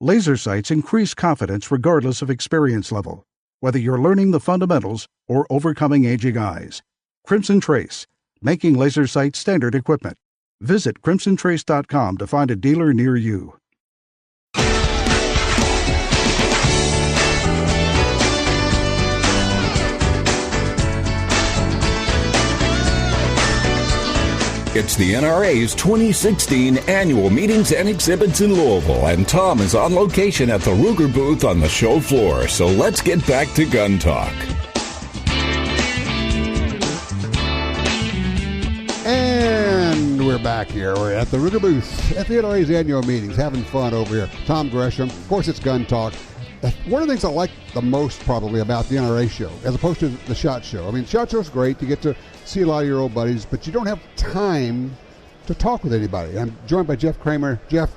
Laser sights increase confidence regardless of experience level, whether you're learning the fundamentals or overcoming aging eyes. Crimson Trace, making laser sights standard equipment. Visit crimsontrace.com to find a dealer near you. It's the NRA's 2016 annual meetings and exhibits in Louisville, and Tom is on location at the Ruger booth on the show floor. So let's get back to Gun Talk. And we're back here. We're at the Ruger booth at the NRA's annual meetings, having fun over here. Tom Gresham. Of course, it's Gun Talk. One of the things I like the most probably about the NRA show, as opposed to the SHOT Show. I mean, SHOT Show's great. You get to see a lot of your old buddies, but you don't have time to talk with anybody. I'm joined by Jeff Kramer. Jeff,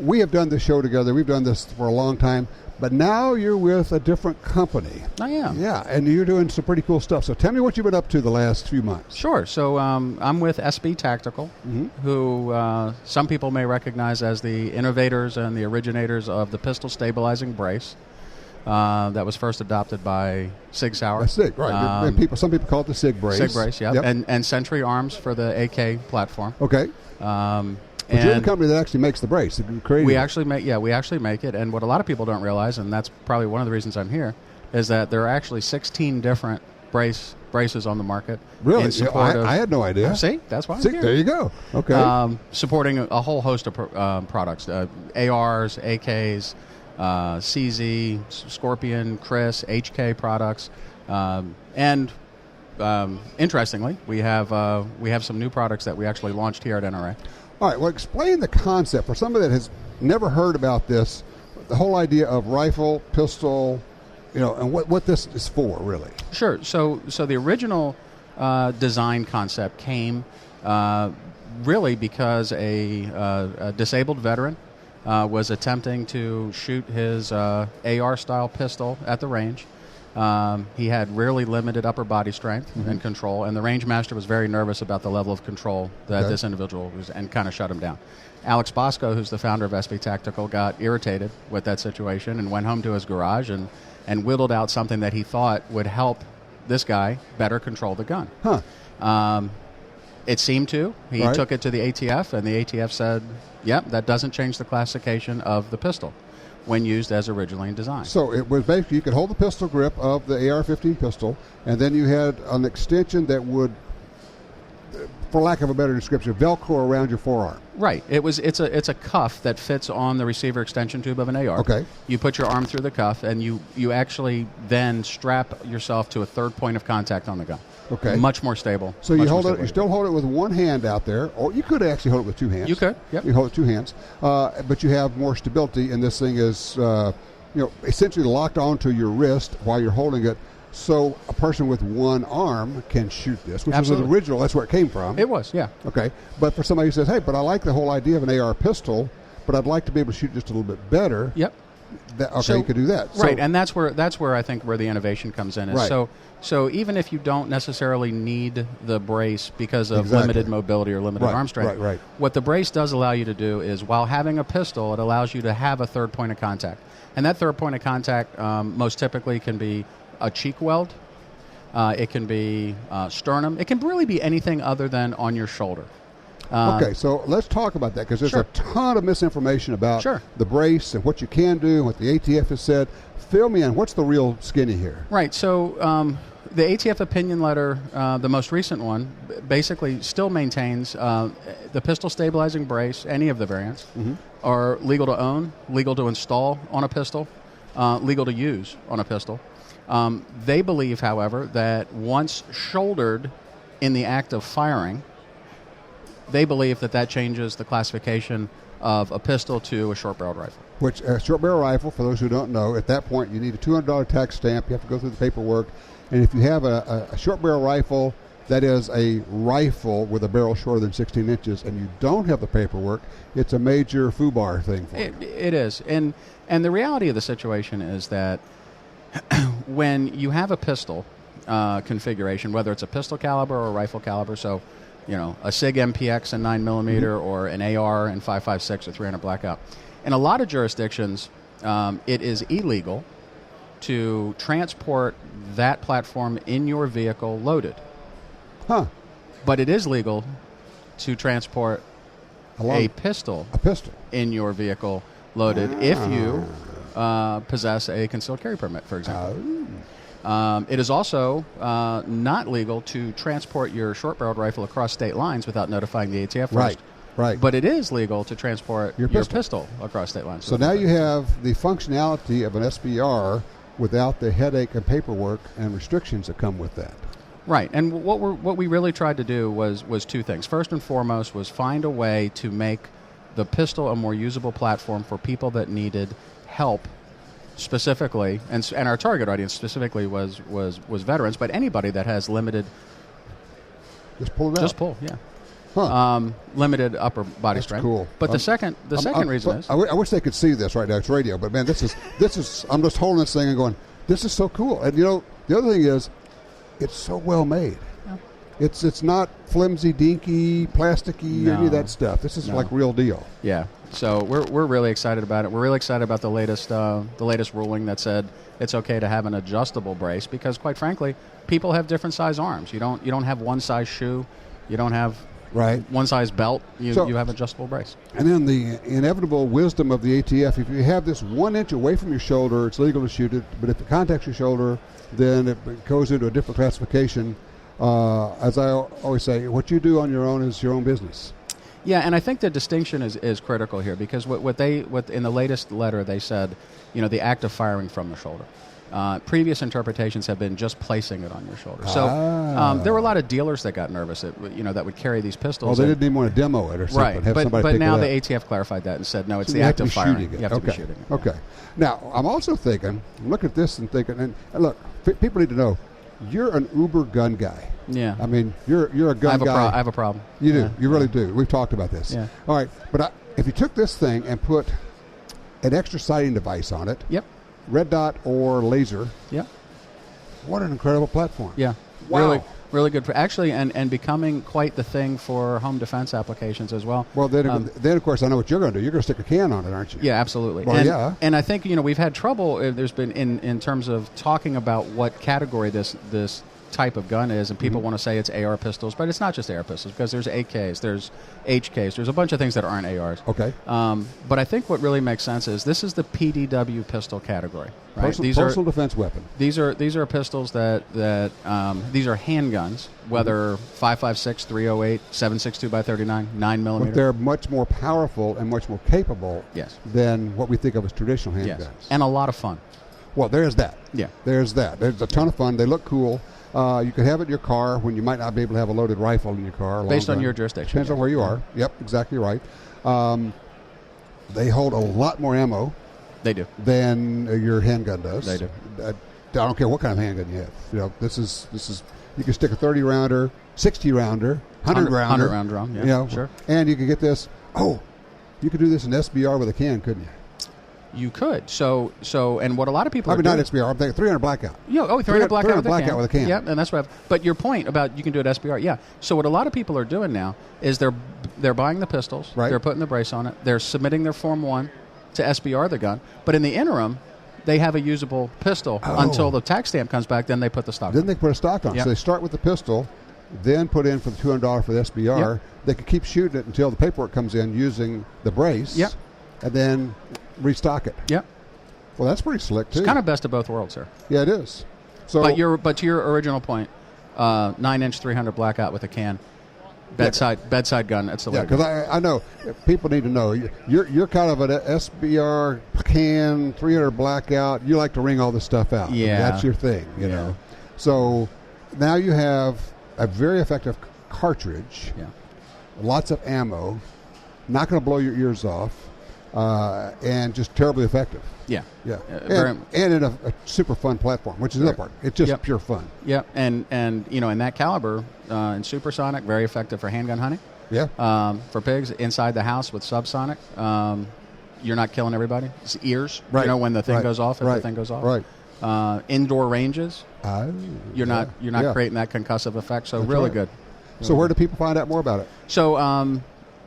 we have done this show together. We've done this for a long time, but now you're with a different company. I am. Yeah, and you're doing some pretty cool stuff. So tell me what you've been up to the last few months. Sure. So I'm with SB Tactical, who some people may recognize as the innovators and the originators of the pistol stabilizing brace. That was first adopted by Sig Sauer. Sig, right. Some people call it the Sig brace. Sig brace, yeah. Yep. And Century Arms for the AK platform. Okay. But you're the company that actually makes the brace. We actually make it. And what a lot of people don't realize, and that's probably one of the reasons I'm here, is that there are actually 16 different braces on the market. Really? I had no idea. See? That's why I'm here. There you go. Okay. Supporting a whole host of products, ARs, AKs, CZ, Scorpion, Chris, HK products, and interestingly, we have some new products that we actually launched here at NRA. All right. Well, explain the concept for somebody that has never heard about this. The whole idea of rifle, pistol, and what this is for, really. Sure. So the original design concept came really because a disabled veteran was attempting to shoot his AR-style pistol at the range. He had really limited upper body strength and control, and the range master was very nervous about the level of control that this individual was, and kind of shut him down. Alex Bosco, who's the founder of SB Tactical, got irritated with that situation and went home to his garage and whittled out something that he thought would help this guy better control the gun. It seemed to. He took it to the ATF, and the ATF said, yep, that doesn't change the classification of the pistol when used as originally designed. So it was basically you could hold the pistol grip of the AR-15 pistol, and then you had an extension that would, for lack of a better description, Velcro around your forearm. Right. It's a cuff that fits on the receiver extension tube of an AR. Okay. You put your arm through the cuff, and you actually then strap yourself to a third point of contact on the gun. Okay. Much more stable. So you still hold it with one hand out there, or you could actually hold it with two hands. You could, yep. You hold it with two hands, but you have more stability, and this thing is, essentially locked onto your wrist while you're holding it. So a person with one arm can shoot this, which was the original. That's where it came from. It was, yeah. Okay. But for somebody who says, hey, but I like the whole idea of an AR pistol, but I'd like to be able to shoot just a little bit better. Yep. You could do that. Right, and that's where I think where the innovation comes in. Is So even if you don't necessarily need the brace because of limited mobility or limited arm strength, what the brace does allow you to do is, while having a pistol, it allows you to have a third point of contact. And that third point of contact most typically can be a cheek weld. It can be sternum. It can really be anything other than on your shoulder. Okay, so let's talk about that, because there's a ton of misinformation about the brace and what you can do and what the ATF has said. Fill me in. What's the real skinny here? Right. So the ATF opinion letter, the most recent one, basically still maintains the pistol stabilizing brace, any of the variants, are legal to own, legal to install on a pistol, legal to use on a pistol. They believe, however, that once shouldered in the act of firing, they believe that changes the classification of a pistol to a short-barreled rifle. Which, a short-barrel rifle, for those who don't know, at that point you need a $200 tax stamp. You have to go through the paperwork. And if you have a short-barrel rifle, that is a rifle with a barrel shorter than 16 inches, and you don't have the paperwork, it's a major FUBAR thing for you. It is. And the reality of the situation is that when you have a pistol configuration, whether it's a pistol caliber or a rifle caliber, so a SIG MPX in 9mm or an AR in 5.56 or 300 blackout. In a lot of jurisdictions, it is illegal to transport that platform in your vehicle loaded. Huh. But it is legal to transport a pistol in your vehicle loaded if you possess a concealed carry permit, for example. It is also not legal to transport your short-barreled rifle across state lines without notifying the ATF first. Right. But it is legal to transport your pistol across state lines. So now you have the functionality of an SBR without the headache and paperwork and restrictions that come with that. Right, and what we really tried to do was two things. First and foremost was find a way to make the pistol a more usable platform for people that needed help specifically, and our target audience specifically was veterans, but anybody that has limited... Just pull it out. Just pull, yeah. Huh. Limited upper body strength. Cool. But the second reason is... I wish they could see this right now. It's radio, but man, this is I'm just holding this thing and going, this is so cool. And the other thing is, it's so well made. Yeah. It's not flimsy, dinky, plasticky, any of that stuff. This is like real deal. Yeah. So we're really excited about it. We're really excited about the latest ruling that said it's okay to have an adjustable brace because, quite frankly, people have different size arms. You don't have one size shoe. You don't have one size belt. You have adjustable brace. And then the inevitable wisdom of the ATF: if you have this 1 inch away from your shoulder, it's legal to shoot it. But if it contacts your shoulder, then it goes into a different classification. As I always say, what you do on your own is your own business. Yeah, and I think the distinction is critical here because what in the latest letter they said, the act of firing from the shoulder. Previous interpretations have been just placing it on your shoulder. So there were a lot of dealers that got nervous that would carry these pistols. Well, they didn't even want to demo it or something. Right, have but now the up. ATF clarified that and said, no, it's so the act of firing. Shooting it. You have to be shooting it. Okay. Now, I'm also thinking, look at this and thinking, and look, people need to know, you're an uber gun guy. Yeah. I mean, you're a gun guy. I have a problem. You do. You really do. We've talked about this. Yeah. All right. But if you took this thing and put an extra sighting device on it, yep, red dot or laser, yep, what an incredible platform. Yeah. Wow. Really good for actually, and becoming quite the thing for home defense applications as well. Well, then of course, I know what you're going to do. You're going to stick a can on it, aren't you? Yeah, absolutely. Well, and I think we've had trouble. There's been in terms of talking about what category this type of gun is, and people want to say it's AR pistols, but it's not just AR pistols because there's AKs, there's HKs, there's a bunch of things that aren't ARs. Okay. But I think what really makes sense is this is the PDW pistol category. Right? Personal defense weapon. These are pistols that these are handguns, whether 5.56, 308, 7.62 by 39, 9mm. But they're much more powerful and much more capable than what we think of as traditional handguns. Yes. And a lot of fun. Well, there's that. Yeah. There's that. There's a ton of fun. They look cool. You could have it in your car when you might not be able to have a loaded rifle in your car. Based on your jurisdiction. Depends on where you are. Yep, exactly right. They hold a lot more ammo. They do. Than your handgun does. They do. I don't care what kind of handgun you have. This is. You can stick a 30-rounder, 60-rounder, 100-rounder. 100-round drum. Yeah. Sure. And you can get this. Oh, you could do this in SBR with a can, couldn't you? You could. So, and what a lot of people are doing... not SBR, I'm thinking 300 blackout. Yeah, 300 blackout with a can. Yeah, and that's what but your point about you can do it SBR, yeah. So what a lot of people are doing now is they're buying the pistols, they're putting the brace on it, they're submitting their Form 1 to SBR the gun, but in the interim, they have a usable pistol until the tax stamp comes back, then they put the stock on. Then they put a stock on. Yep. So they start with the pistol, then put in for the $200 for the SBR. Yep. They can keep shooting it until the paperwork comes in using the brace. Yep. And then restock it. Yep. Well, that's pretty slick, too. It's kind of best of both worlds, sir. Yeah, it is. So, but to your original point, 9-inch 300 blackout with a can, bedside gun. That's the way. Yeah, because I know people need to know you're kind of an SBR can 300 blackout. You like to ring all this stuff out. Yeah, that's your thing. You know. So now you have a very effective cartridge. Yeah. Lots of ammo. Not going to blow your ears off. And just terribly effective. Yeah. Yeah. And in a super fun platform, which is the other part. It's just pure fun. Yeah. And in that caliber, in supersonic, very effective for handgun hunting. Yeah. For pigs, inside the house with subsonic, you're not killing everybody. It's ears. Right. When the thing goes off, if the thing goes off. Right. Indoor ranges. You're not creating that concussive effect. So that's really right. good. So where do people find out more about it? So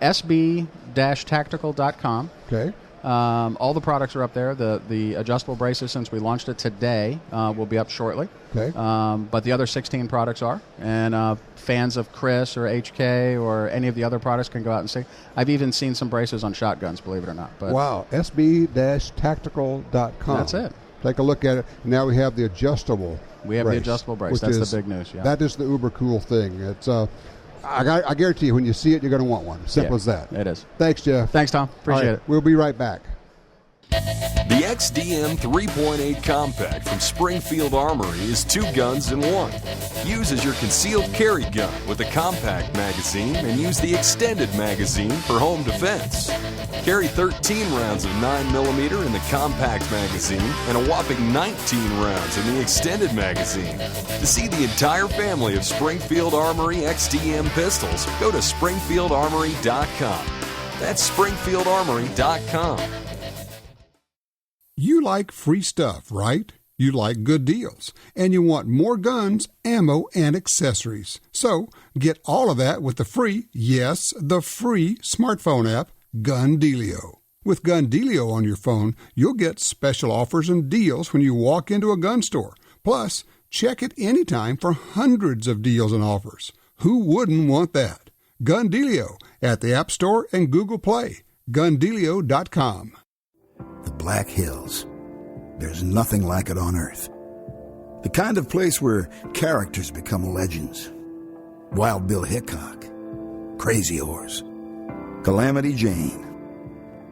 sb-tactical.com. Okay. All the products are up there. The adjustable braces, since we launched it today, will be up shortly. Okay. But the other 16 products are. And fans of Chris or HK or any of the other products can go out and see. I've even seen some braces on shotguns, believe it or not. But wow. sb-tactical.com. that's it. Take a look at it. Now we have the adjustable We have brace, the adjustable brace. which That's is- the big news. Yeah. That is the uber cool thing. It's I guarantee you, when you see it, you're going to want one. Simple Yeah, as that. it is. Thanks, Jeff. Thanks, Tom. Appreciate All right, it. We'll be right back. The XDM 3.8 Compact from Springfield Armory is 2 guns in 1. Use as your concealed carry gun with a compact magazine and use the extended magazine for home defense. Carry 13 rounds of 9mm in the compact magazine and a whopping 19 rounds in the extended magazine. To see the entire family of Springfield Armory XDM pistols, go to springfieldarmory.com. That's springfieldarmory.com. You like free stuff, right? You like good deals, and you want more guns, ammo, and accessories. So get all of that with the free, yes, the free smartphone app, Gun Dealio. With Gun Dealio on your phone, you'll get special offers and deals when you walk into a gun store. Plus, check it anytime for hundreds of deals and offers. Who wouldn't want that? Gun Dealio at the App Store and Google Play. GunDealio.com. The Black Hills. There's nothing like it on Earth. The kind of place where characters become legends. Wild Bill Hickok, Crazy Horse, Calamity Jane.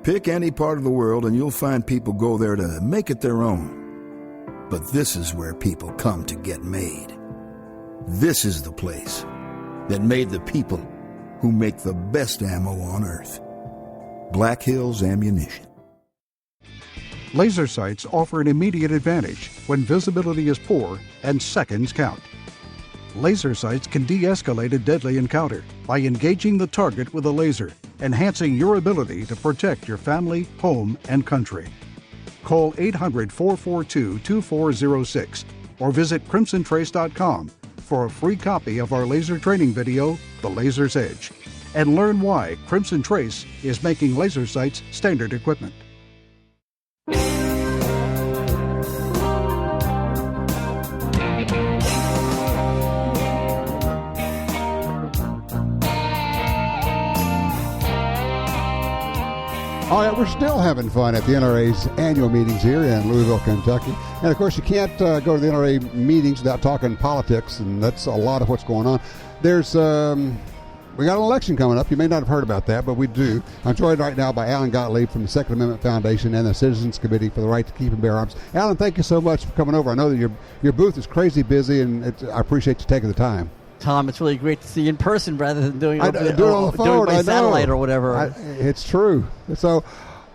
Pick any part of the world and you'll find people go there to make it their own. But this is where people come to get made. This is the place that made the people who make the best ammo on Earth. Black Hills Ammunition. Laser sights offer an immediate advantage when visibility is poor and seconds count. Laser sights can de-escalate a deadly encounter by engaging the target with a laser, enhancing your ability to protect your family, home, and country. Call 800-442-2406 or visit crimsontrace.com for a free copy of our laser training video, The Laser's Edge, and learn why Crimson Trace is making laser sights standard equipment. All right, we're still having fun at the NRA's annual meetings here in Louisville, Kentucky. And, of course, you can't go to the NRA meetings without talking politics, and that's a lot of what's going on. There's we got an election coming up. You may not have heard about that, but we do. I'm joined right now by Alan Gottlieb from the Second Amendment Foundation and the Citizens Committee for the Right to Keep and Bear Arms. Alan, thank you so much for coming over. I know that your booth is crazy busy, and I appreciate you taking the time. Tom, it's really great to see you in person rather than doing it on the phone, by satellite or whatever. It's true. So,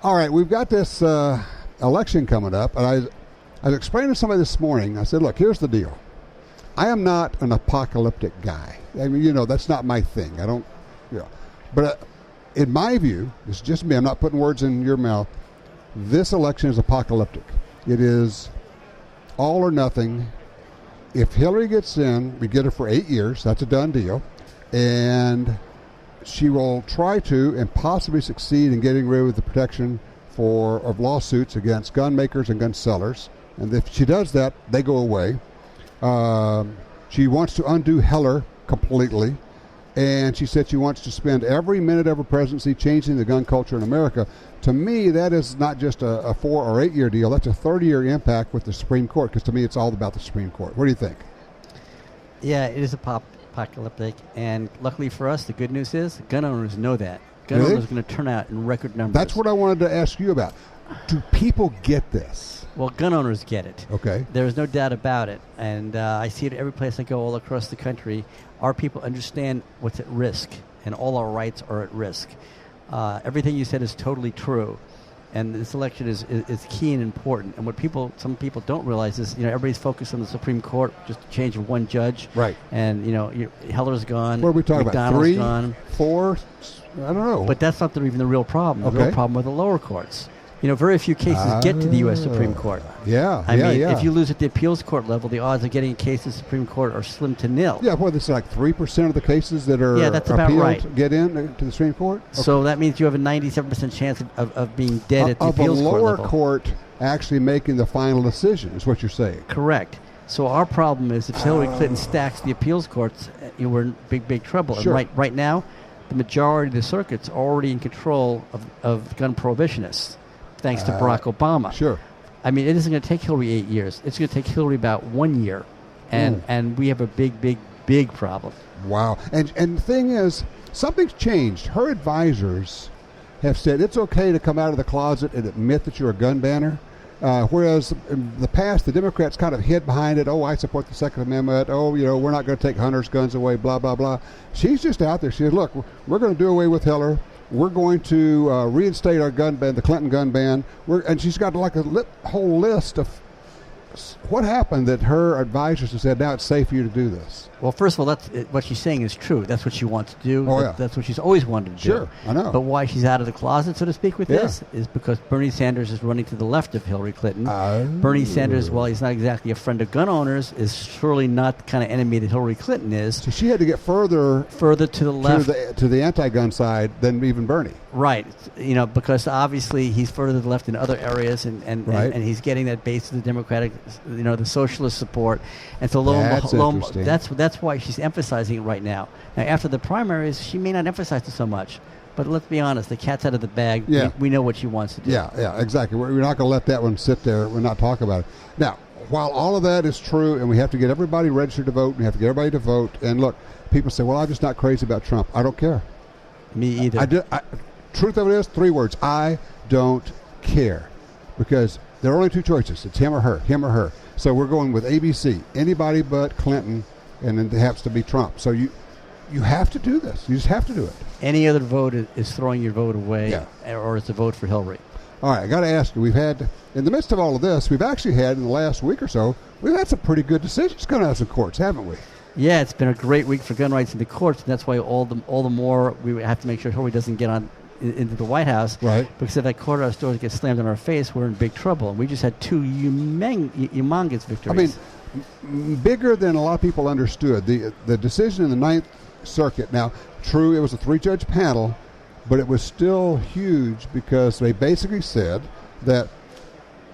all right, we've got this election coming up, and I was explaining to somebody this morning. I said, look, here's the deal. I am not an apocalyptic guy. I mean, that's not my thing. I don't, But in my view, it's just me. I'm not putting words in your mouth. This election is apocalyptic. It is all or nothing. If Hillary gets in, we get her for 8 years. That's a done deal. And she will try to and possibly succeed in getting rid of the protection of lawsuits against gun makers and gun sellers. And if she does that, they go away. She wants to undo Heller completely. And she said she wants to spend every minute of her presidency changing the gun culture in America. To me, that is not just a 4 or 8 year deal. That's a 30-year impact with the Supreme Court, because to me it's all about the Supreme Court. What do you think? Yeah, it is apocalyptic. And luckily for us, the good news is gun owners know that. Gun owners are going to turn out in record numbers. That's what I wanted to ask you about. Do people get this? Well, gun owners get it. Okay. There's no doubt about it. And I see it every place I go all across the country. Our people understand what's at risk, and all our rights are at risk. Everything you said is totally true. And this election is key and important. And what some people don't realize is, everybody's focused on the Supreme Court, just a change of one judge. Right. And, Heller's gone. What are we talking McDonald's about? 3, gone. 4? I don't know. But that's not even the real problem. The real problem are the lower courts. very few cases get to the U.S. Supreme Court. I mean, if you lose at the appeals court level, the odds of getting a case to the Supreme Court are slim to nil. Yeah, well, it's like 3% of the cases that are that's about appealed right. get in to the Supreme Court. Okay. So that means you have a 97% chance of being dead at the appeals court level. Of a lower court actually making the final decision is what you're saying. Correct. So our problem is if Hillary Clinton stacks the appeals courts, we're in big trouble. Sure. And right now, the majority of the circuits are already in control of gun prohibitionists, thanks to Barack Obama. Sure. I mean, it isn't going to take Hillary 8 years. It's going to take Hillary about 1 year. And we have a big problem. Wow. And the thing is, something's changed. Her advisors have said it's okay to come out of the closet and admit that you're a gun banner. Whereas in the past, the Democrats kind of hid behind it. Oh, I support the Second Amendment. Oh, we're not going to take hunters' guns away, blah, blah, blah. She's just out there. She said, look, we're going to do away with Hillary. We're going to reinstate our gun ban, the Clinton gun ban. And she's got like a whole list of what happened that her advisors have said, now it's safe for you to do this. Well, first of all, that's what she's saying is true. That's what she wants to do. Oh, yeah. That's what she's always wanted to do. Sure, I know. But why she's out of the closet, so to speak, with this is because Bernie Sanders is running to the left of Hillary Clinton. Bernie Sanders, while he's not exactly a friend of gun owners, is surely not the kind of enemy that Hillary Clinton is. So she had to get further to the left. To the anti-gun side than even Bernie. Right. Because obviously he's further to the left in other areas, and he's getting that base of the Democratic, the socialist support. And so that's why she's emphasizing it right now. Now, after the primaries, she may not emphasize it so much. But let's be honest, the cat's out of the bag. Yeah. We know what she wants to do. Yeah, exactly. We're not going to let that one sit there. We're not talking about it. Now, while all of that is true, and we have to get everybody registered to vote, we have to get everybody to vote, and look, people say, well, I'm just not crazy about Trump. I don't care. Me either. Truth of it is, 3 words, I don't care. Because there are only 2 choices. It's him or her. So we're going with ABC, anybody but Clinton, and then it happens to be Trump. So you have to do this. You just have to do it. Any other vote is throwing your vote away, or it's a vote for Hillary. All right, I got to ask you, we've had, in the midst of all of this, we've actually had, in the last week or so, we've had some pretty good decisions coming out of some courts, haven't we? Yeah, it's been a great week for gun rights in the courts, and that's why all the more we have to make sure Hillary doesn't get on into the White House. Right. Because if that courthouse door gets slammed in our face, we're in big trouble. And we just had 2 humongous victories. I mean, bigger than a lot of people understood. The decision in the Ninth Circuit, now, true, it was a 3-judge panel, but it was still huge because they basically said that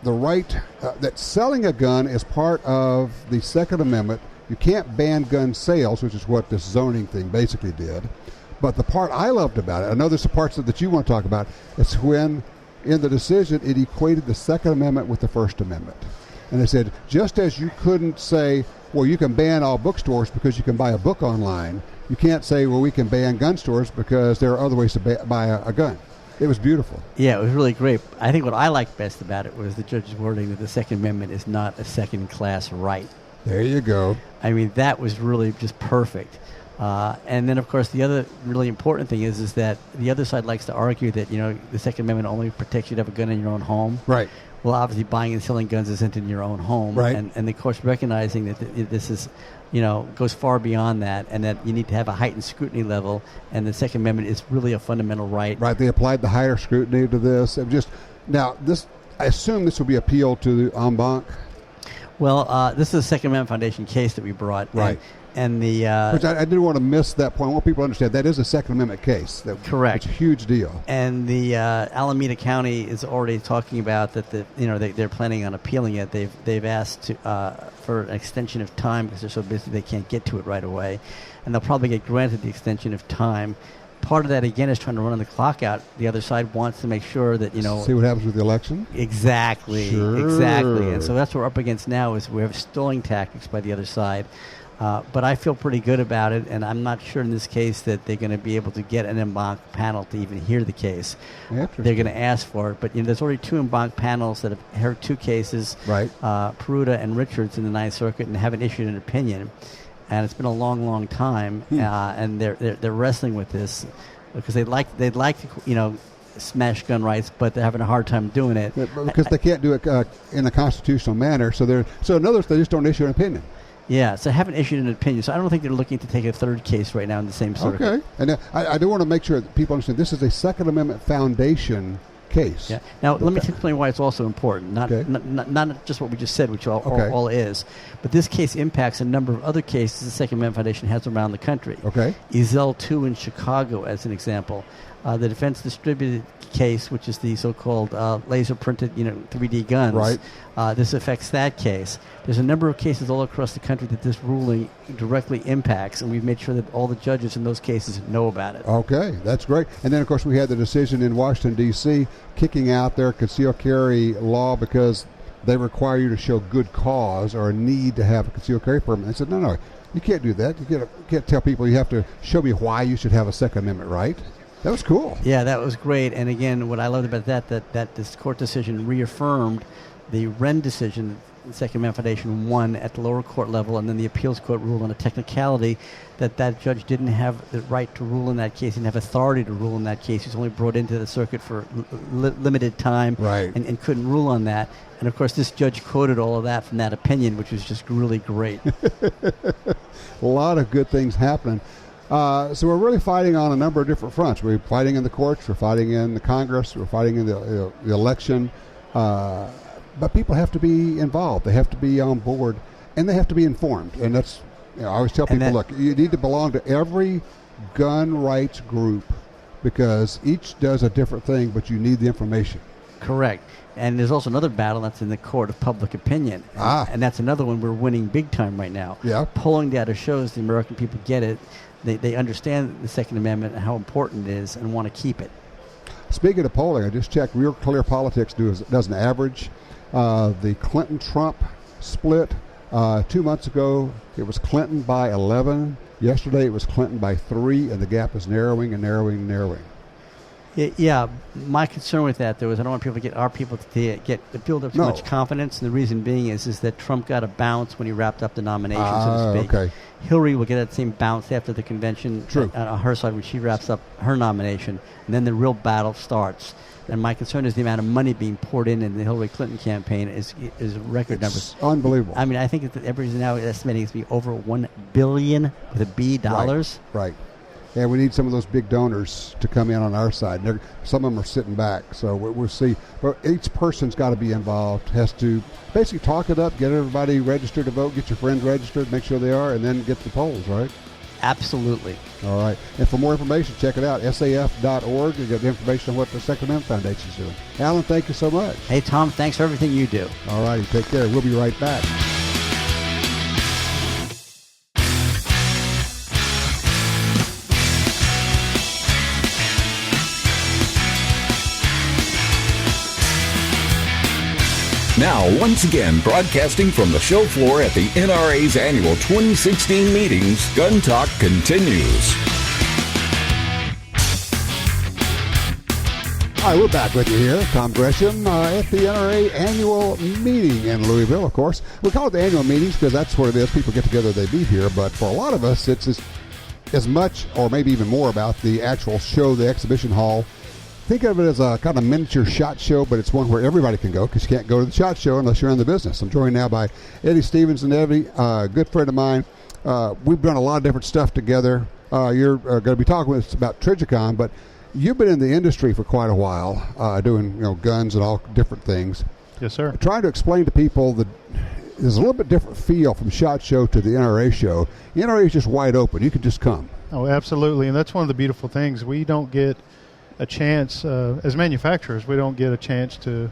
the right, that selling a gun is part of the Second Amendment. You can't ban gun sales, which is what this zoning thing basically did. But the part I loved about it, I know there's some parts that you want to talk about, it's when in the decision it equated the Second Amendment with the First Amendment. And they said, just as you couldn't say, well, you can ban all bookstores because you can buy a book online, you can't say, well, we can ban gun stores because there are other ways to buy a gun. It was beautiful. Yeah, it was really great. I think what I liked best about it was the judge's wording that the Second Amendment is not a second-class right. There you go. I mean, that was really just perfect. And then, of course, the other really important thing is that the other side likes to argue that, the Second Amendment only protects you to have a gun in your own home. Right. Well, obviously, buying and selling guns isn't in your own home. Right. And the court's recognizing that this is, goes far beyond that, and that you need to have a heightened scrutiny level, and the Second Amendment is really a fundamental right. Right. They applied the higher scrutiny to this. I assume this will be appealed to the en banc. Well, this is a Second Amendment Foundation case that we brought. Right. And the which I didn't want to miss that point. I want people to understand that is a Second Amendment case. Correct. It's a huge deal. And the Alameda County is already talking about that. They're planning on appealing it. They've asked for an extension of time because they're so busy they can't get to it right away, and they'll probably get granted the extension of time. Part of that again is trying to run the clock out. The other side wants to make sure that see what happens with the election. Exactly. Sure. Exactly. And so that's what we're up against now is we have stalling tactics by the other side. But I feel pretty good about it, and I'm not sure in this case that they're going to be able to get an en banc panel to even hear the case. They're going to ask for it, but there's already 2 en banc panels that have heard 2 cases, right? Peruta and Richards in the Ninth Circuit, and haven't issued an opinion. And it's been a long, long time, and they're wrestling with this because they'd like to smash gun rights, but they're having a hard time doing it because they can't do it in a constitutional manner. So in other words, they just don't issue an opinion. Yeah, so I haven't issued an opinion. So I don't think they're looking to take a 3rd case right now in the same circuit. Okay. And I do want to make sure that people understand this is a Second Amendment Foundation case. Yeah. Now, let me explain why it's also important. Not just what we just said, which all is, but this case impacts a number of other cases the Second Amendment Foundation has around the country. Okay. Ezel 2 in Chicago, as an example. The defense distributed case, which is the so-called laser-printed, 3D guns. Right. This affects that case. There's a number of cases all across the country that this ruling directly impacts, and we've made sure that all the judges in those cases know about it. Okay, that's great. And then, of course, we had the decision in Washington, D.C., kicking out their concealed carry law because they require you to show good cause or a need to have a concealed carry permit. They said, no, you can't do that. You can't tell people you have to show me why you should have a Second Amendment right. That was cool. Yeah, that was great. And again, what I loved about that this court decision reaffirmed the Wren decision the Second Amendment Foundation won at the lower court level, and then the appeals court ruled on a technicality that judge didn't have the right to rule in that case, didn't have authority to rule in that case. He was only brought into the circuit for limited time, right, and couldn't rule on that. And of course, this judge quoted all of that from that opinion, which was just really great. A lot of good things happening. So we're really fighting on a number of different fronts. We're fighting in the courts, we're fighting in the Congress, we're fighting in the election. But people have to be involved. They have to be on board, and they have to be informed. And that's, I always tell people, look, you need to belong to every gun rights group because each does a different thing, but you need the information. Correct. And there's also another battle that's in the court of public opinion. And that's another one we're winning big time right now. Yeah. Polling data shows the American people get it. They understand the Second Amendment and how important it is and want to keep it. Speaking of polling, I just checked. Real Clear Politics does an average. The Clinton-Trump split 2 months ago, it was Clinton by 11. Yesterday, it was Clinton by 3, and the gap is narrowing and narrowing and narrowing. Yeah, my concern with that, though, is I don't want people to get our people to build up too much confidence. And the reason being is that Trump got a bounce when he wrapped up the nomination, so to speak. Okay. Hillary will get that same bounce after the convention on her side when she wraps up her nomination, and then the real battle starts. And my concern is the amount of money being poured in the Hillary Clinton campaign is record numbers. Unbelievable. I mean, I think that everybody's now estimating it to be over $1 billion with a B dollars. Right. And we need some of those big donors to come in on our side. Some of them are sitting back, so we'll see. But each person's got to be involved, has to basically talk it up, get everybody registered to vote, get your friends registered, make sure they are, and then get the polls, right? Absolutely. All right. And for more information, check it out, saf.org. You get information on what the Second Amendment Foundation is doing. Alan, thank you so much. Hey, Tom, thanks for everything you do. All righty. Take care. We'll be right back. Now, once again, broadcasting from the show floor at the NRA's annual 2016 meetings, Gun Talk continues. All right, we're back with you here. Tom Gresham at the NRA annual meeting in Louisville, of course. We call it the annual meetings because that's what it is. People get together, they meet here. But for a lot of us, it's as much or maybe even more about the actual show, the exhibition hall. Think of it as a kind of miniature SHOT Show, but it's one where everybody can go because you can't go to the SHOT Show unless you're in the business. I'm joined now by Eddie Stevenson. Eddie, a good friend of mine. We've done a lot of different stuff together. You're going to be talking with us about Trijicon, but you've been in the industry for quite a while, doing guns and all different things. Yes, sir. Trying to explain to people that there's a little bit different feel from SHOT Show to the NRA show. The NRA is just wide open. You can just come. Oh, absolutely, and that's one of the beautiful things. We don't get a chance, as manufacturers, we don't get a chance to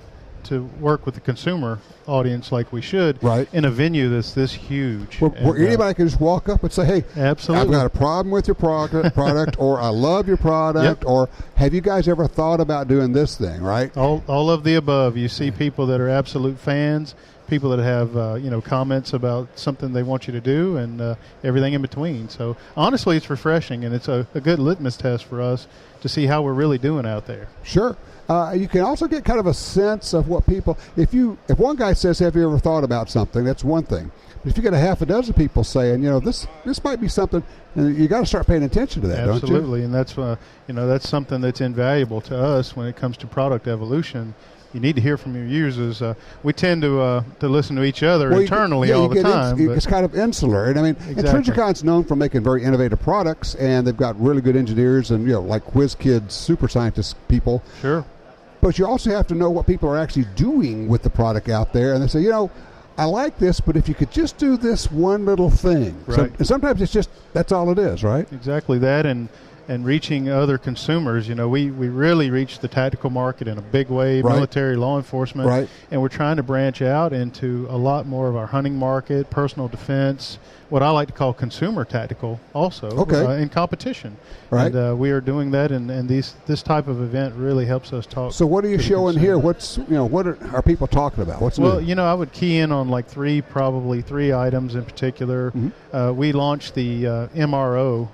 work with the consumer audience like we should in a venue that's this huge. Where anybody can just walk up and say, hey, absolutely, I've got a problem with your product or I love your product, or have you guys ever thought about doing this thing, right? All of the above. You see people that are absolute fans, people that have comments about something they want you to do, and everything in between. So honestly, it's refreshing, and it's a good litmus test for us to see how we're really doing out there. Sure. You can also get kind of a sense of what people, if one guy says, have you ever thought about something, that's one thing. But if you get a half a dozen people saying, this might be something, you got to start paying attention to that, don't you? Absolutely, and that's that's something that's invaluable to us when it comes to product evolution. You need to hear from your users. We tend to listen to each other internally all the time. It's kind of insular. And I mean, exactly. Trijicon's known for making very innovative products, and they've got really good engineers and, like whiz kids, super scientist people. Sure. But you also have to know what people are actually doing with the product out there. And they say, I like this, but if you could just do this one little thing. Right. And sometimes it's just, that's all it is, right? Exactly that. And reaching other consumers, we really reach the tactical market in a big way, right. military, law enforcement, right. and we're trying to branch out into a lot more of our hunting market, personal defense, what I like to call consumer tactical also, in competition. Right. And we are doing that, and this type of event really helps us talk. So what are you showing here? What's, what are people talking about? What's new? Well, I would key in on probably three items in particular. Mm-hmm. We launched the MRO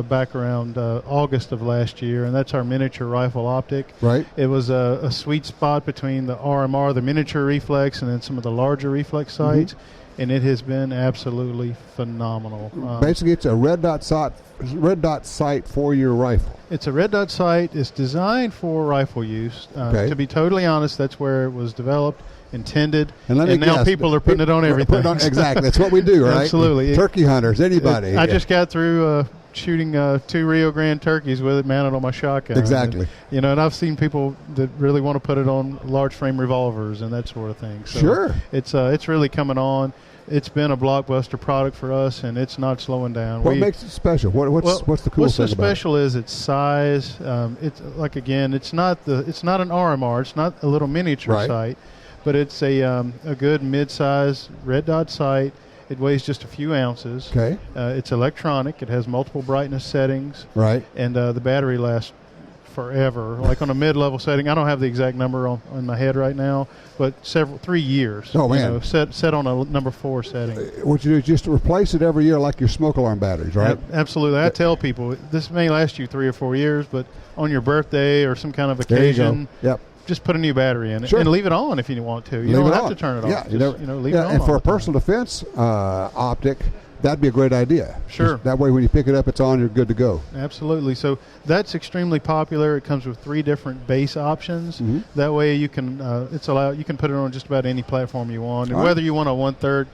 back around August of last year, and that's our miniature rifle optic. Right. It was a sweet spot between the RMR, the miniature reflex, and then some of the larger reflex sights, and it has been absolutely phenomenal. Basically, it's a red dot sight for your rifle. It's a red dot sight. It's designed for rifle use. To be totally honest, that's where it was developed, intended, and now people are putting it on everything. Exactly. That's what we do, right? Absolutely. Turkey hunters, anybody. I just got through shooting 2 Rio Grande turkeys with it mounted on my shotgun. Exactly. And I've seen people that really want to put it on large frame revolvers and that sort of thing. So sure. It's really coming on. It's been a blockbuster product for us, and it's not slowing down. What makes it special? What's the cool thing about it? What's so special is its size. It's it's not an RMR. It's not a little miniature sight, but it's a good mid-size red dot sight. It weighs just a few ounces. Okay. It's electronic. It has multiple brightness settings. Right. And the battery lasts forever. Like on a mid-level setting, I don't have the exact number on my head right now, but 3 years. Oh, man. Set on a number 4 setting. What you do is just replace it every year like your smoke alarm batteries, right? Absolutely. I tell people this may last you 3 or 4 years, but on your birthday or some kind of occasion, just put a new battery in it and leave it on if you want to. You don't have to turn it off. Yeah, just, leave it on. And for a personal defense optic, that'd be a great idea. Sure. Just that way when you pick it up, it's on, you're good to go. Absolutely. So that's extremely popular. It comes with 3 different base options. That way you can you can put it on just about any platform you want. And whether you want a 1/3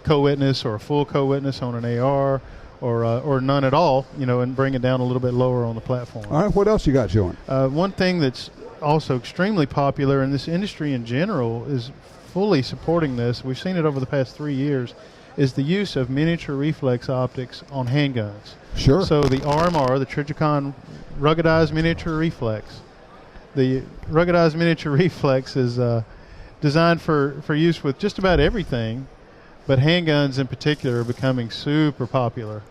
co-witness or a full co-witness on an AR or none at all, and bring it down a little bit lower on the platform. All right. What else you got showing? One thing that's also extremely popular, and this industry in general is fully supporting this, we've seen it over the past 3 years, is the use of miniature reflex optics on handguns. Sure. So the RMR, the Trijicon ruggedized miniature reflex. The ruggedized miniature reflex is designed for use with just about everything, but handguns in particular are becoming super popular.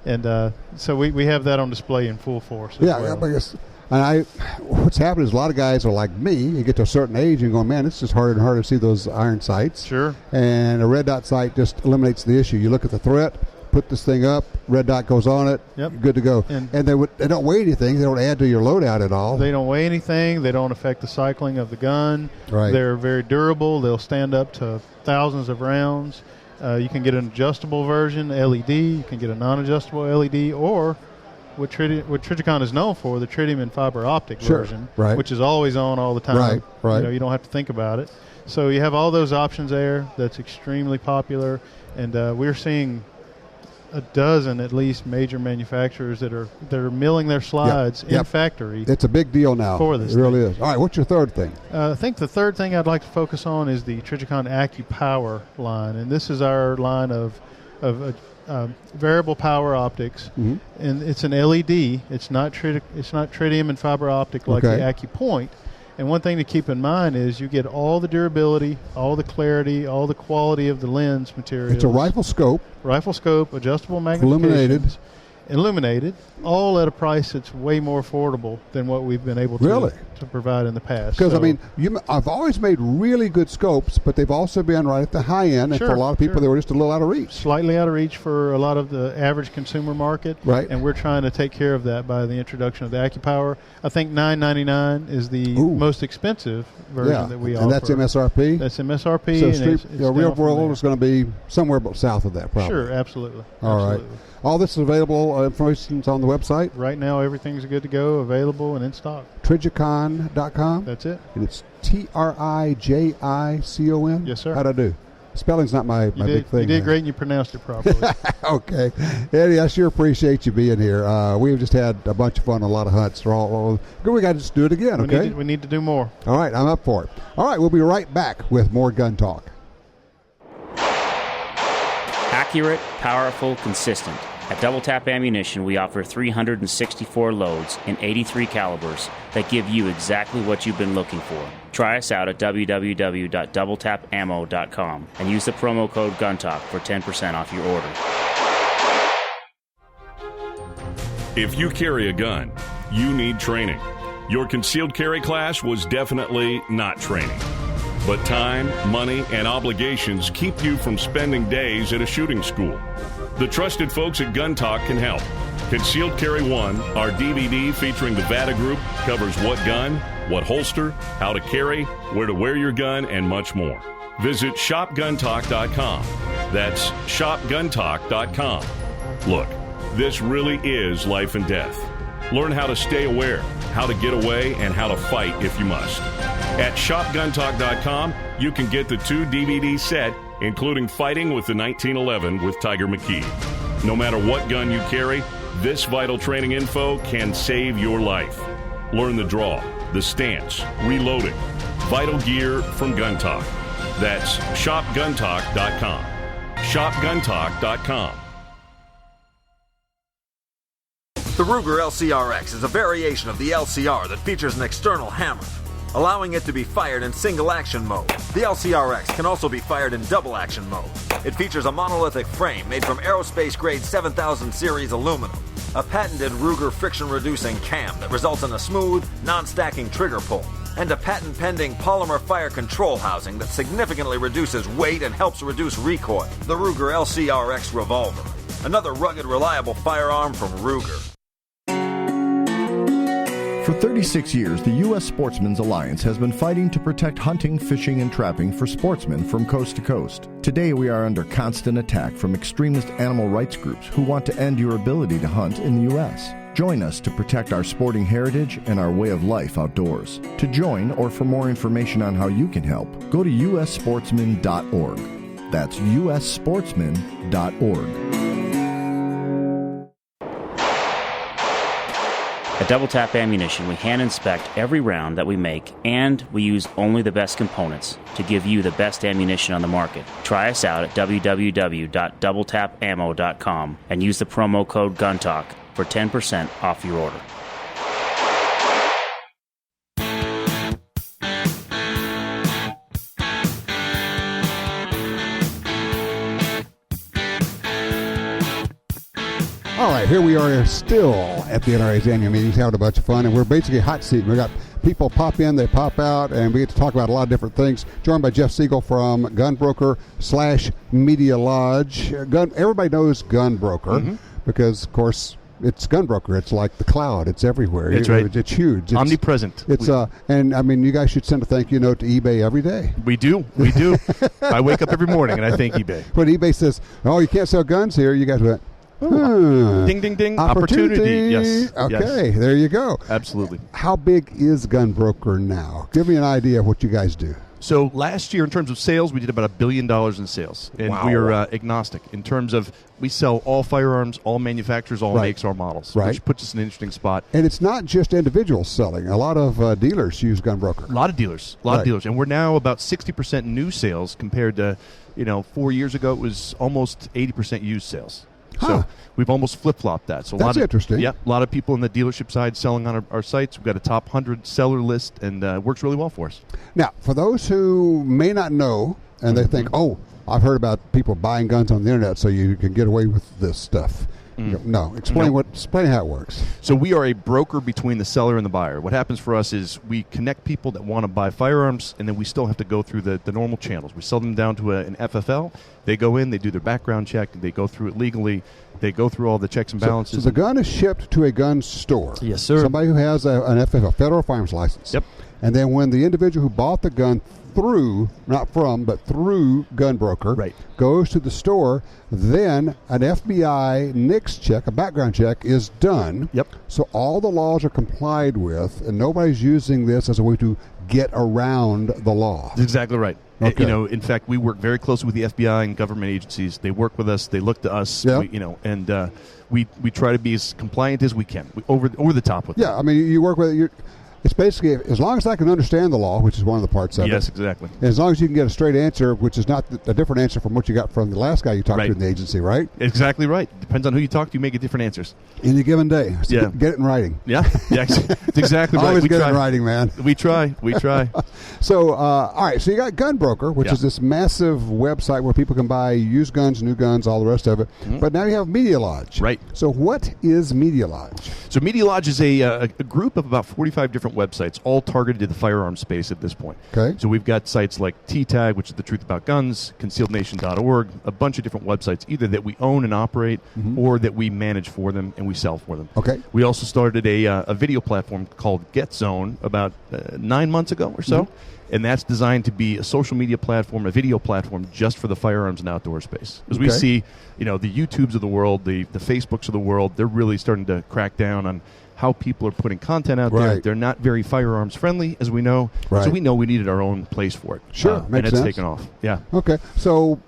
And so we have that on display in full force as well. I guess. And what's happened is a lot of guys are like me. You get to a certain age and go, man, it's just harder and harder to see those iron sights. Sure. And a red dot sight just eliminates the issue. You look at the threat, put this thing up, red dot goes on it, good to go. And they don't weigh anything. They don't add to your loadout at all. They don't weigh anything. They don't affect the cycling of the gun. Right. They're very durable. They'll stand up to thousands of rounds. You can get an adjustable version, LED. You can get a non-adjustable LED, or what Trijicon is known for, the tritium and fiber optic version, which is always on all the time. Right. You don't have to think about it. So you have all those options there. That's extremely popular, and we're seeing a dozen at least major manufacturers that are milling their slides in factory. It's a big deal now. For this, it really is. All right, what's your third thing? I think the third thing I'd like to focus on is the Trijicon AccuPower line, and this is our line of variable power optics, and it's an LED. It's not tritium and fiber optic like the AccuPoint. And one thing to keep in mind is you get all the durability, all the clarity, all the quality of the lens materials. It's a rifle scope, adjustable magnifications, illuminated, all at a price that's way more affordable than what we've been able to provide in the past. Because, I've always made really good scopes, but they've also been right at the high end, and for a lot of people, they were just a little out of reach. Slightly out of reach for a lot of the average consumer market, right? And we're trying to take care of that by the introduction of the AccuPower. I think $999 is the most expensive version that we offer. And that's MSRP? That's MSRP. So real world is going to be somewhere south of that, probably. Sure, absolutely. All right. All this is available, information's on the website? Right now, everything's good to go, available, and in stock. Trijicon.com? That's it. And it's Trijicon? Yes, sir. How'd I do? Spelling's not my big thing. You did great, and you pronounced it properly. Okay. Eddie, I sure appreciate you being here. We've just had a bunch of fun, a lot of hunts. We got to just do it again, okay? We need to do more. All right, I'm up for it. All right, we'll be right back with more Gun Talk. Accurate, powerful, consistent. At Double Tap Ammunition, we offer 364 loads in 83 calibers that give you exactly what you've been looking for. Try us out at www.doubletapammo.com and use the promo code GUNTALK for 10% off your order. If you carry a gun, you need training. Your concealed carry class was definitely not training. But time, money, and obligations keep you from spending days at a shooting school. The trusted folks at Gun Talk can help. Concealed Carry 1, our DVD featuring the Vada Group, covers what gun, what holster, how to carry, where to wear your gun, and much more. Visit shopguntalk.com. That's shopguntalk.com. Look, this really is life and death. Learn how to stay aware, how to get away, and how to fight if you must. At shopguntalk.com, you can get the 2 DVD set, including Fighting with the 1911 with Tiger McKee. No matter what gun you carry, this vital training info can save your life. Learn the draw, the stance, reloading, vital gear from Gun Talk. That's shopguntalk.com. shopguntalk.com. The Ruger LCRX is a variation of the LCR that features an external hammer, allowing it to be fired in single-action mode. The LCRX can also be fired in double-action mode. It features a monolithic frame made from aerospace-grade 7000 series aluminum, a patented Ruger friction-reducing cam that results in a smooth, non-stacking trigger pull, and a patent-pending polymer fire control housing that significantly reduces weight and helps reduce recoil. The Ruger LCRX Revolver, another rugged, reliable firearm from Ruger. For 36 years, the U.S. Sportsmen's Alliance has been fighting to protect hunting, fishing, and trapping for sportsmen from coast to coast. Today, we are under constant attack from extremist animal rights groups who want to end your ability to hunt in the U.S. Join us to protect our sporting heritage and our way of life outdoors. To join or for more information on how you can help, go to ussportsman.org. That's ussportsman.org. At Double Tap Ammunition, we hand inspect every round that we make, and we use only the best components to give you the best ammunition on the market. Try us out at www.doubletapammo.com and use the promo code GUNTALK for 10% off your order. All right, here we are still at the NRA's annual meetings, having a bunch of fun, and we're basically hot seat. We got people pop in, they pop out, and we get to talk about a lot of different things. Joined by Jeff Siegel from GunBroker / Media Lodge. Everybody knows GunBroker because, of course, it's GunBroker. It's like the cloud. It's everywhere. That's right. It's huge. It's omnipresent. It's and I mean, you guys should send a thank you note to eBay every day. We do. I wake up every morning and I thank eBay. When eBay says, "Oh, you can't sell guns here," you guys went, ding, ding, ding. Opportunity. Yes. Okay, there you go. Absolutely. How big is GunBroker now? Give me an idea of what you guys do. So last year, in terms of sales, we did about $1 billion in sales. And we are agnostic in terms of we sell all firearms, all manufacturers, all makes, all models, which puts us in an interesting spot. And it's not just individuals selling. A lot of dealers use GunBroker. A lot of dealers. And we're now about 60% new sales compared to, 4 years ago, it was almost 80% used sales. So we've almost flip-flopped that. So that's interesting. Yeah, a lot of people on the dealership side selling on our sites. We've got a top 100 seller list, and it works really well for us. Now, for those who may not know, and they think, oh, I've heard about people buying guns on the internet so you can get away with this stuff. No, explain how it works. So we are a broker between the seller and the buyer. What happens for us is we connect people that want to buy firearms, and then we still have to go through the normal channels. We sell them down to an FFL. They go in, they do their background check, they go through it legally, they go through all the checks and balances. So the gun is shipped to a gun store. Yes, sir. Somebody who has an FFL, a federal firearms license. Yep. And then when the individual who bought the gun through GunBroker, goes to the store, then an FBI NICS check, a background check, is done. Yep. So all the laws are complied with, and nobody's using this as a way to get around the law. That's exactly right. Okay. In fact, we work very closely with the FBI and government agencies. They work with us. They look to us. Yeah. We try to be as compliant as we can. Over the top with. Yeah, I mean, you work with it. It's basically, as long as I can understand the law, which is one of the parts of it. Yes, exactly. And as long as you can get a straight answer, which is not a different answer from what you got from the last guy you talked to in the agency, right? Exactly right. Depends on who you talk to, you may get different answers. Any given day. So Yeah. get it in writing. Yeah, it's exactly right. Always We get it try. in writing, man. We try. So, all right, so you got GunBroker, which is this massive website where people can buy used guns, new guns, all the rest of it. Mm-hmm. But now you have Media Lodge. Right. So what is Media Lodge? So Media Lodge is a group of about 45 different websites, all targeted to the firearms space at this point. Okay. So we've got sites like T-Tag, which is the truth about guns, concealednation.org, a bunch of different websites, either that we own and operate or that we manage for them and we sell for them. Okay. We also started a video platform called GetZone about 9 months ago or so. And that's designed to be a social media platform, a video platform just for the firearms and outdoor space. As we see, the YouTubes of the world, the Facebooks of the world, they're really starting to crack down on how people are putting content out there. They're not very firearms friendly, as we know. Right. So we know we needed our own place for it. Sure, and makes it's sense. taken off. Yeah. Okay. So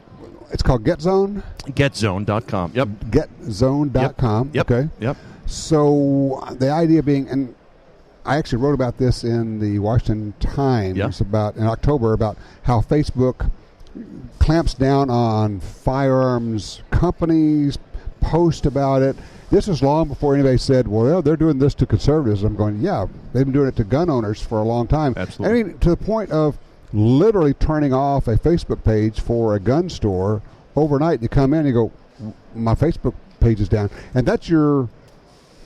it's called GetZone? GetZone.com. Yep. GetZone.com. Yep. Okay. Yep. So the idea being, and I actually wrote about this in the Washington Times in October about how Facebook clamps down on firearms companies, post about it. This was long before anybody said, well, they're doing this to conservatives. I'm going, yeah, they've been doing it to gun owners for a long time. Absolutely. I mean, to the point of literally turning off a Facebook page for a gun store overnight. You come in and you go, my Facebook page is down. And that's either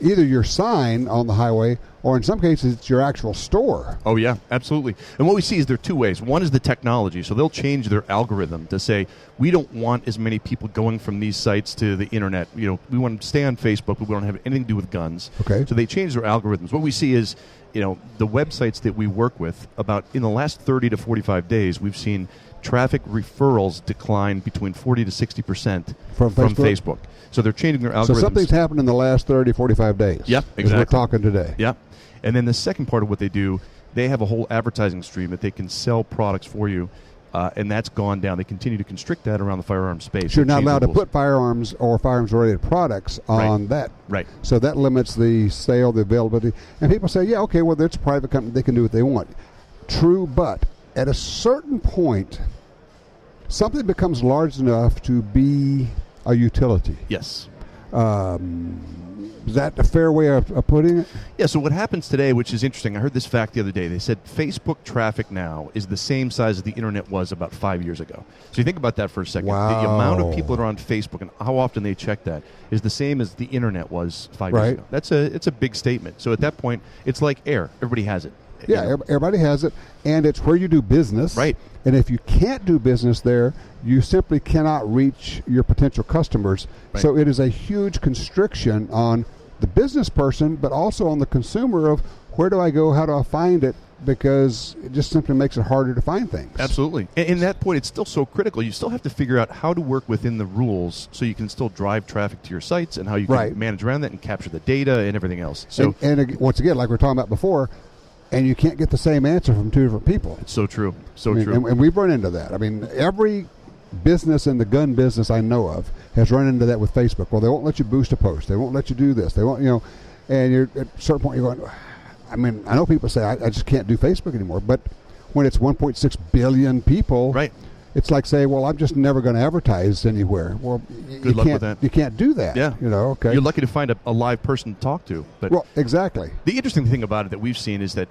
your sign on the highway, or in some cases it's your actual store. Oh, yeah, absolutely. And what we see is there are two ways. One is the technology. So they'll change their algorithm to say, we don't want as many people going from these sites to the internet. We want to stay on Facebook, but we don't have anything to do with guns. Okay. So they change their algorithms. What we see is, the websites that we work with, about in the last 30 to 45 days, we've seen traffic referrals decline between 40 to 60% from Facebook. So they're changing their algorithms. So something's happened in the last 30, 45 days. Yep, As exactly. we're talking today. Yep. And then the second part of what they do, they have a whole advertising stream that they can sell products for you, and that's gone down. They continue to constrict that around the firearms space. So you're not Change the allowed to rules. put firearms or firearms-related products on that. Right. So that limits the sale, the availability. And people say, yeah, okay, well, it's a private company. They can do what they want. True, but at a certain point, something becomes large enough to be a utility. Yes. Is that a fair way of putting it? Yeah, so what happens today, which is interesting, I heard this fact the other day. They said Facebook traffic now is the same size as the internet was about 5 years ago. So you think about that for a second. Wow. The amount of people that are on Facebook and how often they check that is the same as the internet was 5 years ago. It's a big statement. So at that point, it's like air. Everybody has it. Yeah, everybody has it, and it's where you do business. Right. And if you can't do business there, you simply cannot reach your potential customers. Right. So it is a huge constriction on the business person, but also on the consumer of where do I go, how do I find it, because it just simply makes it harder to find things. Absolutely. And in that point, it's still so critical. You still have to figure out how to work within the rules so you can still drive traffic to your sites and how you can manage around that and capture the data and everything else. So, and once again, like we were talking about before, and you can't get the same answer from two different people. It's so true. True. And we've run into that. I mean, every business in the gun business I know of has run into that with Facebook. Well, they won't let you boost a post. They won't let you do this. They won't, and you're at a certain point you're going, I mean, I know people say, I just can't do Facebook anymore. But when it's 1.6 billion people, it's like saying, well, I'm just never going to advertise anywhere. Well, good luck with that. You can't do that. Yeah. Okay. You're lucky to find a live person to talk to. But well, exactly. The interesting thing about it that we've seen is that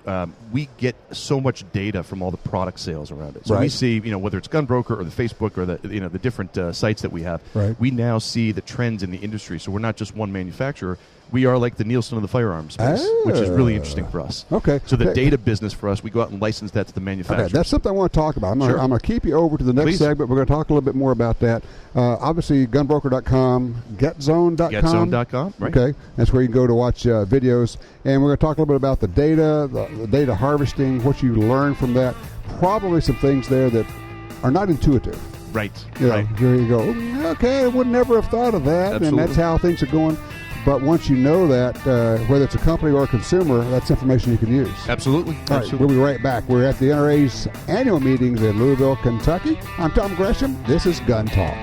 we get so much data from all the product sales around it. So we see, whether it's GunBroker or the Facebook or the different sites that we have, we now see the trends in the industry. So we're not just one manufacturer. We are like the Nielsen of the firearms space, which is really interesting for us. Okay. So the data business for us, we go out and license that to the manufacturers. Okay, that's something I want to talk about. I'm going to keep you over to the next segment. We're going to talk a little bit more about that. Obviously, GunBroker.com, GetZone.com. GetZone.com, right. Okay. That's where you can go to watch videos. And we're going to talk a little bit about the data, the data harvesting, what you learn from that. Probably some things there that are not intuitive. Right. Here you go. Okay, I would never have thought of that. Absolutely. And that's how things are going. But once you know that, whether it's a company or a consumer, that's information you can use. Absolutely. All right, we'll be right back. We're at the NRA's annual meetings in Louisville, Kentucky. I'm Tom Gresham. This is Gun Talk.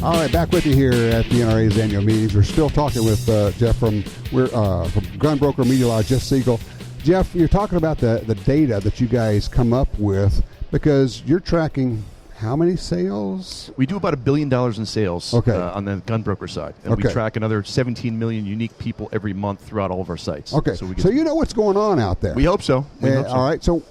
All right, back with you here at the NRA's annual meetings. We're still talking with Jeff from GunBroker Media Law, Jeff Siegel. Jeff, you're talking about the data that you guys come up with because you're tracking how many sales? We do about $1 billion in sales on the GunBroker side. And we track another 17 million unique people every month throughout all of our sites. Okay, so you know what's going on out there. We hope so. All right, so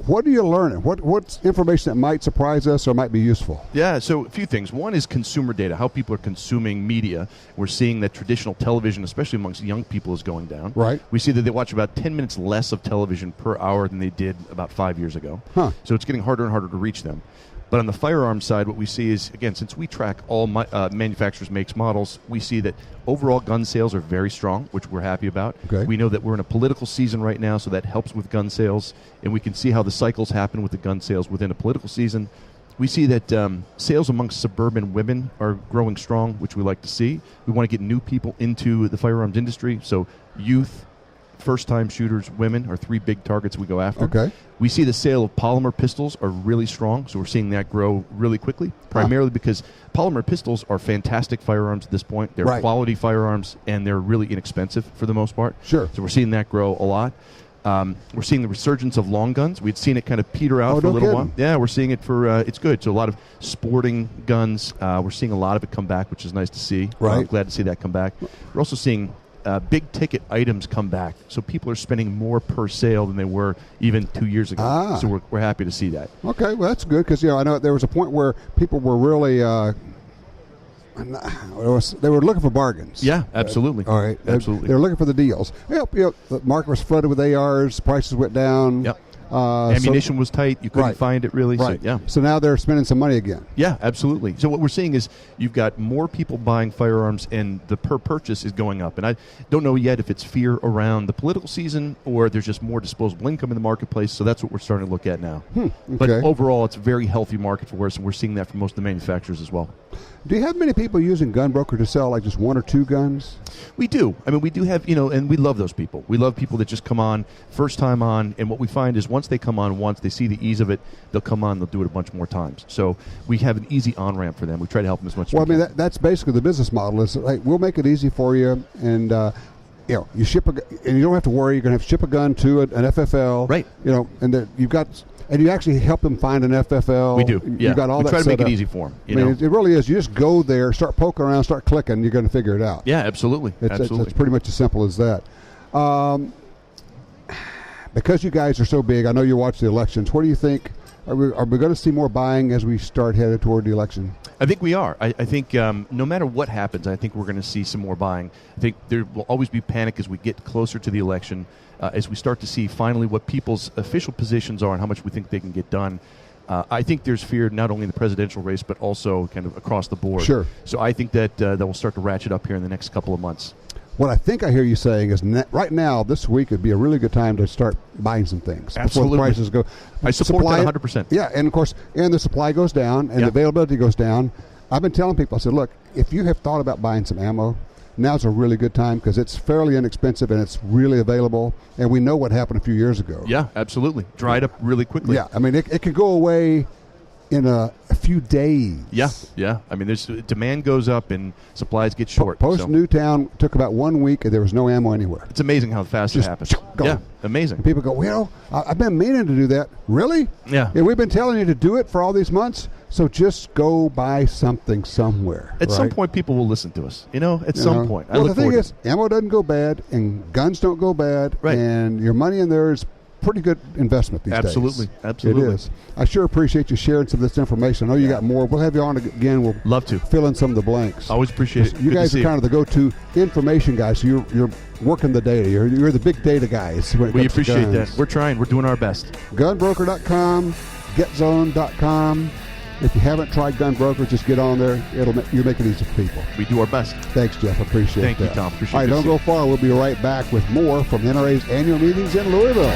what are you learning? What's information that might surprise us or might be useful? Yeah, so a few things. One is consumer data, how people are consuming media. We're seeing that traditional television, especially amongst young people, is going down. Right. We see that they watch about 10 minutes less of television per hour than they did about 5 years ago. So it's getting harder and harder to reach them. But on the firearms side, what we see is, again, since we track all manufacturers' makes, models, we see that overall gun sales are very strong, which we're happy about. Okay. We know that we're in a political season right now, so that helps with gun sales. And we can see how the cycles happen with the gun sales within a political season. We see that sales amongst suburban women are growing strong, which we like to see. We want to get new people into the firearms industry, so youth, first-time shooters, women are three big targets we go after. Okay. We see the sale of polymer pistols are really strong, so we're seeing that grow really quickly, primarily because polymer pistols are fantastic firearms at this point. They're quality firearms, and they're really inexpensive for the most part. Sure. So we're seeing that grow a lot. We're seeing the resurgence of long guns. We'd seen it kind of peter out for a little while. Yeah, we're seeing it for, it's good. So a lot of sporting guns, we're seeing a lot of it come back, which is nice to see. Right. I'm glad to see that come back. We're also seeing big ticket items come back, so people are spending more per sale than they were even 2 years ago. So we're happy to see that. Okay, well that's good because I know there was a point where people were really they were looking for bargains. Yeah, absolutely. All right, absolutely. They were looking for the deals. The market was flooded with ARs. Prices went down. Yep. Ammunition was tight. You couldn't find it really. Right. So, yeah. So now they're spending some money again. Yeah, absolutely. So what we're seeing is you've got more people buying firearms, and the per purchase is going up. And I don't know yet if it's fear around the political season or there's just more disposable income in the marketplace. So that's what we're starting to look at now. Okay. But overall, it's a very healthy market for us, and we're seeing that from most of the manufacturers as well. Do you have many people using GunBroker to sell like just one or two guns? We do. I mean, we do have, and we love those people. We love people that just come on, first time on, and what we find is once they come on once, they see the ease of it, they'll come on, they'll do it a bunch more times. So we have an easy on-ramp for them. We try to help them as much as we can. Well, I mean, that's basically the business model is, hey, we'll make it easy for you, and you ship and you don't have to worry. You're going to have to ship a gun to an FFL. Right. And you've got... And you actually help them find an FFL. We do. Yeah. You got all we that try to make set it up. easy for them. I mean, it really is. You just go there, start poking around, start clicking, you're going to figure it out. Yeah, absolutely. It's pretty much as simple as that. Because you guys are so big, I know you watch the elections. What do you think? Are we going to see more buying as we start headed toward the election? I think we are. I think no matter what happens, I think we're going to see some more buying. I think there will always be panic as we get closer to the election, as we start to see finally what people's official positions are and how much we think they can get done. I think there's fear not only in the presidential race, but also kind of across the board. Sure. So I think that will start to ratchet up here in the next couple of months. What I think I hear you saying is right now, this week, would be a really good time to start buying some things. Absolutely. Before the prices go. I support that 100%. Yeah, and of course, the supply goes down, and the availability goes down. I've been telling people, I said, look, if you have thought about buying some ammo, now's a really good time because it's fairly inexpensive and it's really available, and we know what happened a few years ago. Yeah, absolutely. Dried up really quickly. Yeah, I mean, it could go away in a few days. Yeah. I mean, demand goes up and supplies get short. Post-Newtown took about 1 week and there was no ammo anywhere. It's amazing how fast it happens. Yeah, amazing. And people go, I've been meaning to do that. Really? Yeah. We've been telling you to do it for all these months, so just go buy something somewhere. At some point, people will listen to us. At some point. Well, the thing is, ammo doesn't go bad and guns don't go bad, and your money in there is pretty good investment these days. Absolutely. It is. I sure appreciate you sharing some of this information. I know you got more. We'll have you on again. We'll love to fill in some of the blanks. Always appreciate it. You guys are kind of the go-to information guys. So you're working the data. You're the big data guys. We appreciate that. We're trying. We're doing our best. GunBroker.com, GetZone.com. If you haven't tried GunBroker, just get on there. You'll make it easy for people. We do our best. Thanks, Jeff. Appreciate that. Thank you, Tom. Appreciate it. All right, don't go far. We'll be right back with more from NRA's annual meetings in Louisville.